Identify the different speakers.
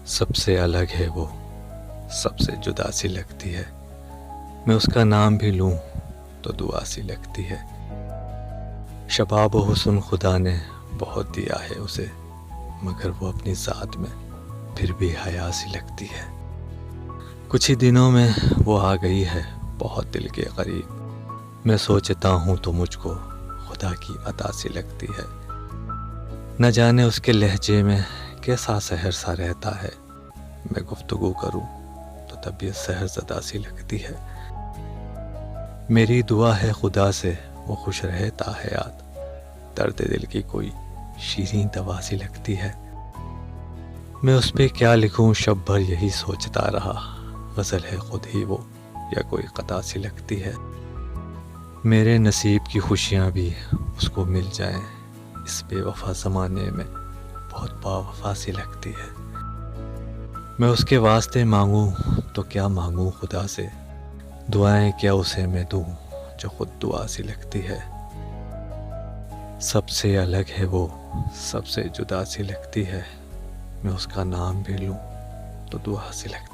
Speaker 1: सबसे अलग है वो, सबसे जुदा सी लगती है। मैं उसका नाम भी लूं तो दुआ सी लगती है। शबाब व हुस्न खुदा ने बहुत दिया है उसे, मगर वो अपनी ज़ात में फिर भी हया सी लगती है। कुछ ही दिनों में वो आ गई है बहुत दिल के करीब। मैं सोचता हूँ तो मुझको खुदा की अता सी लगती है। न जाने उसके लहजे में कैसा सहर सा रहता है। मैं गुफ्तगू करूं तो तबीयत सहरज़दा सी लगती है। मेरी दुआ है खुदा से वो खुश रहे ताहयात। दर्द दिल की कोई शीरीं दवा सी लगती है। मैं उस पे क्या लिखूं शब भर यही सोचता रहा। गज़ल है खुद ही वो या कोई कता सी लगती है। मेरे नसीब की खुशियाँ भी उसको मिल जाएं, इस बेवफा ज़माने में बहुत बावफा सी लगती है। मैं उसके वास्ते मांगूं तो क्या मांगूं खुदा से। दुआएं क्या उसे मैं दूं जो खुद दुआ सी लगती है। सबसे अलग है वो, सबसे जुदा सी लगती है। मैं उसका नाम भी लूं तो दुआ सी लगती है।